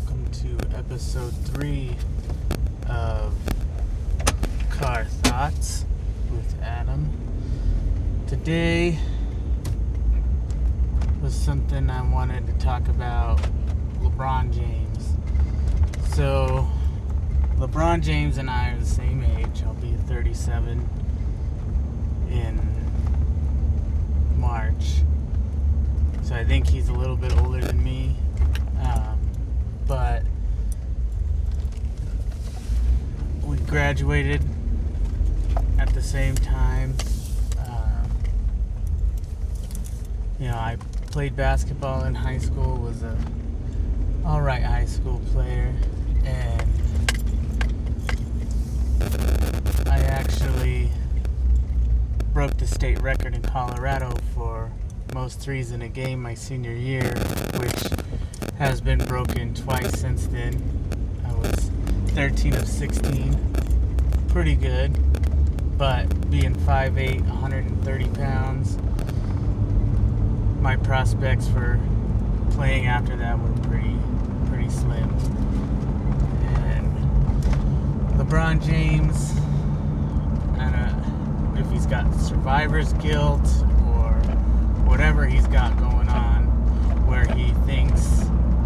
welcome to episode 3 of Car Thoughts with Adam. Today was something I wanted to talk about LeBron James. So, LeBron James and I are the same age. I'll be 37 in March. So I think he's a little bit older than me. But we graduated at the same time. I played basketball in high school, was a alright high school player, and I actually broke the state record in Colorado for most threes in a game my senior year, which has been broken twice since then. I was 13 of 16. Pretty good, but being 5'8", 130 pounds, my prospects for playing after that were pretty slim. And LeBron James, I don't know if he's got survivor's guilt or whatever he's got going on, where he thinks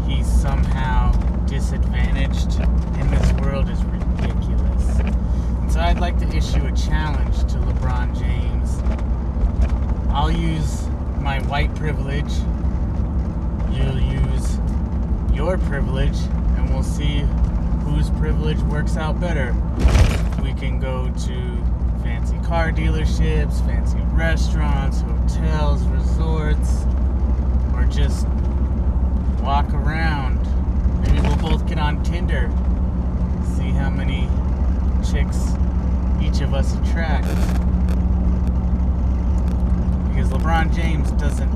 he's somehow disadvantaged in this world, is ridiculous. And so I'd like to issue a challenge to LeBron James. I'll use my white privilege, you'll use your privilege, and we'll see whose privilege works out better. We can go to fancy car dealerships, fancy restaurants, hotels, resorts, or just walk around. Maybe we'll both get on Tinder, see how many chicks each of us attract. Because LeBron James doesn't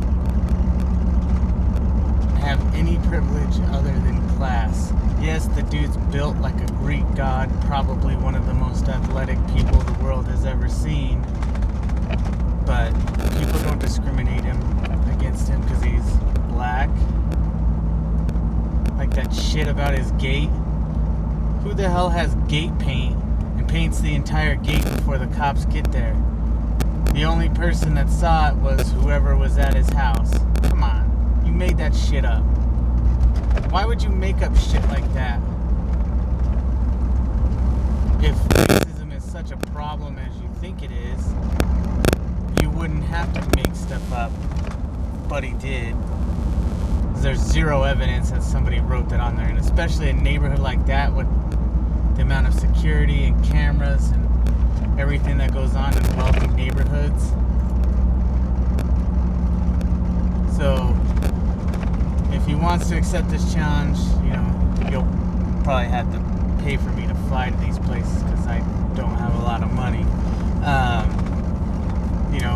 have any privilege other than class. Yes, the dude's built like a Greek god, probably one of the most athletic people the world has ever seen. But people don't discriminate against him because he's black. Like that shit about his gate. Who the hell has gate paint and paints the entire gate before the cops get there? The only person that saw it was whoever was at his house. Come on, you made that shit up. Why would you make up shit like that? If racism is such a problem as you think it is, you wouldn't have to make stuff up. But he did. There's zero evidence that somebody wrote that on there, and especially a neighborhood like that with the amount of security and cameras and everything that goes on in wealthy neighborhoods. So if he wants to accept this challenge, you'll probably have to pay for me to fly to these places because I don't have a lot of money.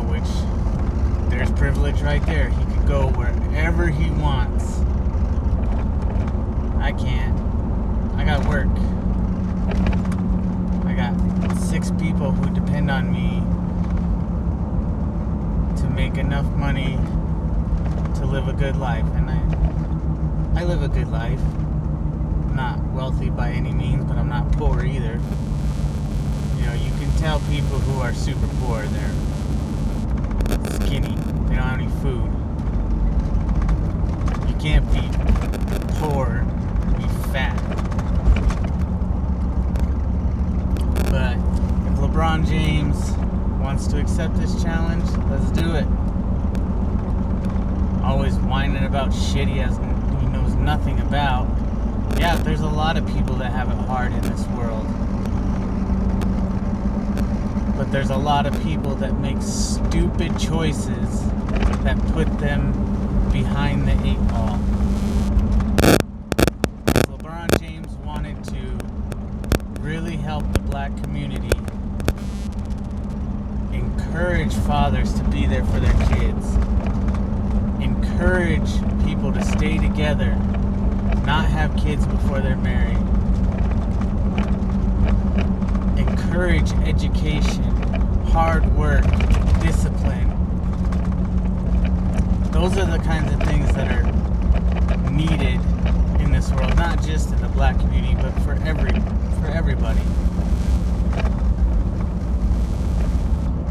Which there's privilege right there. He could go wherever he wants. I can't. I got work. I got 6 people who depend on me to make enough money to live a good life. And I live a good life. I'm not wealthy by any means, but I'm not poor either. You can tell people who are super poor, they're skinny, they don't have any food. You can't be poor and be fat. But if LeBron James wants to accept this challenge, let's do it. Always whining about shit he knows nothing about. Yeah, there's a lot of people that have it hard in this world. But there's a lot of people that make stupid choices that put them behind the 8 ball. If LeBron James wanted to really help the black community, encourage fathers to be there for their kids, encourage people to stay together, not have kids before they're married, encourage education, hard work, discipline. Those are the kinds of things that are needed in this world, not just just in the black community, but for everybody.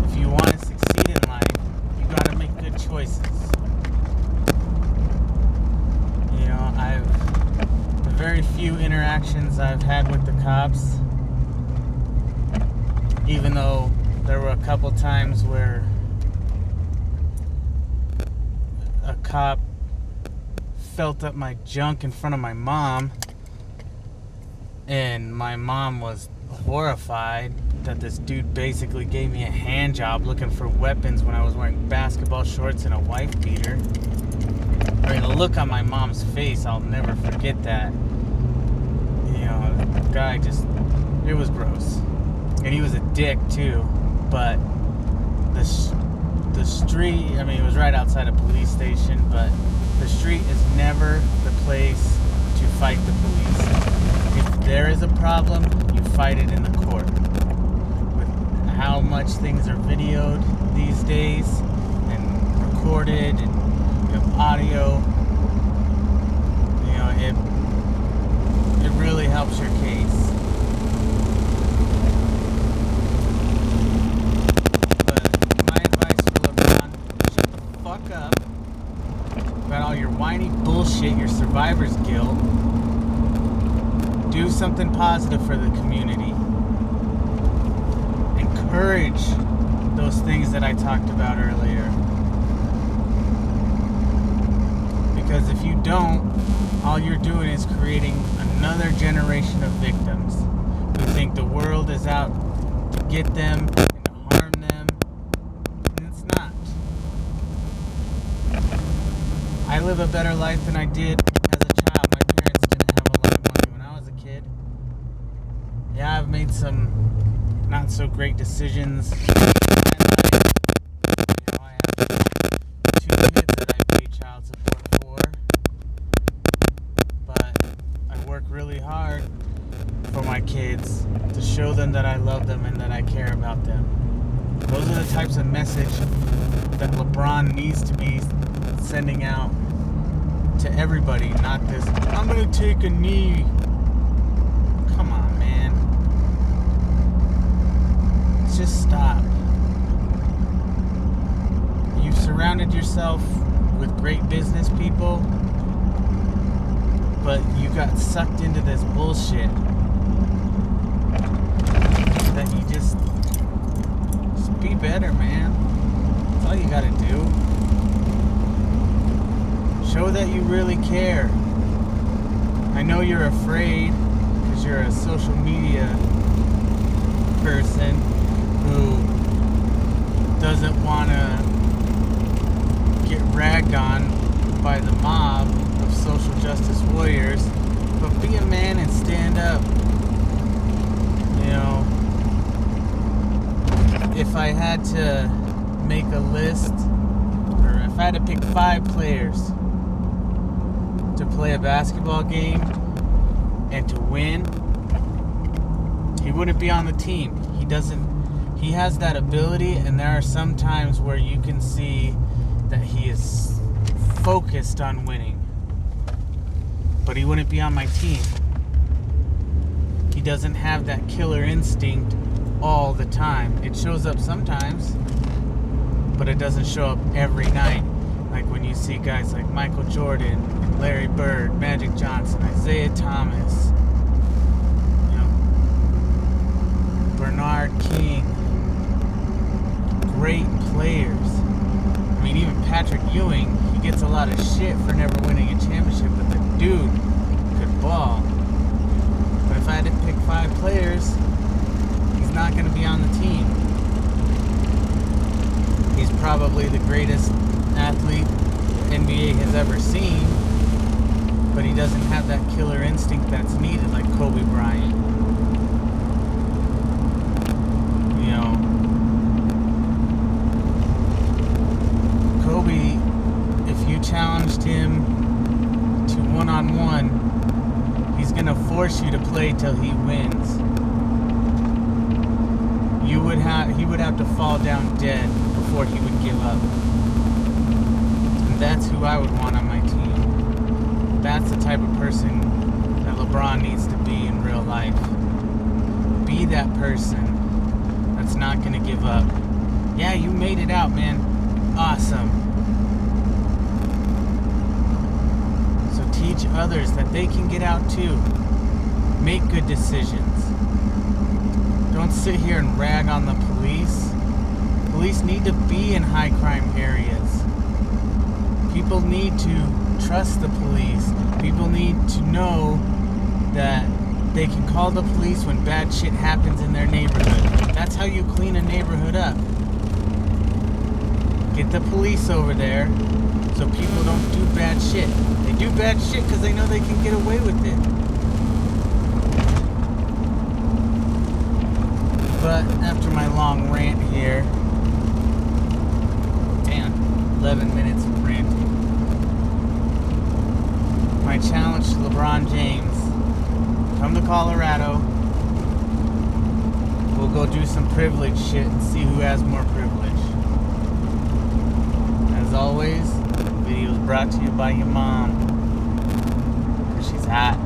If you want to succeed in life, you got to make good choices. You know, the very few interactions I've had with the cops, even though there were a couple times where a cop felt up my junk in front of my mom, and my mom was horrified that this dude basically gave me a hand job looking for weapons when I was wearing basketball shorts and a wife beater. I mean, the look on my mom's face, I'll never forget that. You know, the guy just, it was gross. And he was a dick too, but the street, I mean, it was right outside a police station, but the street is never the place to fight the police. If there is a problem, you fight it in the court. With how much things are videoed these days and recorded and audio, you know, it really helps your case. But my advice for LeBron: shut the fuck up about all your whiny bullshit, your survivor's guilt. Do something positive for the community. Encourage those things that I talked about earlier. Because if you don't, all you're doing is creating another generation of victims who think the world is out to get them and to harm them. And it's not. I live a better life than I did as a child. My parents didn't have a lot of money when I was a kid. Yeah, I've made some not so great decisions in my life. You know, I have 2 kids that I pay child support for. But I work really hard for my kids to show them that I love them and that I care about them. Those are the types of message that LeBron needs to be sending out to everybody, not this, I'm gonna take a knee. Come on, man. Just stop. You've surrounded yourself with great business people, but you got sucked into this bullshit that you just be better, man. That's all you gotta do. Show that you really care. I know you're afraid because you're a social media person who doesn't want to get ragged on by the mob of social justice warriors, but be a man and stand up. You know, if I had to make a list, or if I had to pick 5 players to play a basketball game and to win, he wouldn't be on the team. He has that ability, and there are some times where you can see that he is focused on winning, but he wouldn't be on my team. He doesn't have that killer instinct all the time. It shows up sometimes, but it doesn't show up every night. Like when you see guys like Michael Jordan, Larry Bird, Magic Johnson, Isaiah Thomas, you know, Bernard King, great players. I mean, even Patrick Ewing, he gets a lot of shit for never winning a championship, but the dude could ball. But if I had to pick 5 players, he's not going to be on the team. He's probably the greatest athlete the NBA has ever seen, but he doesn't have that killer instinct that's needed like Kobe Bryant. You know, Kobe, if you challenged him to one-on-one, he's gonna force you to play till he wins. He would have to fall down dead before he would give up. And that's who I would want on my team. That's the type of person that that LeBron needs to be in real life. Be that person that's not going to give up. Yeah, you made it out, man. Awesome. So teach others that they can get out too. Make good decisions. Don't sit here and rag on the police. Police need to be in high crime areas. People need to trust the police. People need to know that they can call the police when bad shit happens in their neighborhood. That's how you clean a neighborhood up. Get the police over there so people don't do bad shit. They do bad shit because they know they can get away with it. But after my long rant here, damn, 11 minutes of ranting. My challenge to LeBron James: come to Colorado. We'll go do some privilege shit and see who has more privilege. As always, the video is brought to you by your mom, because she's hot.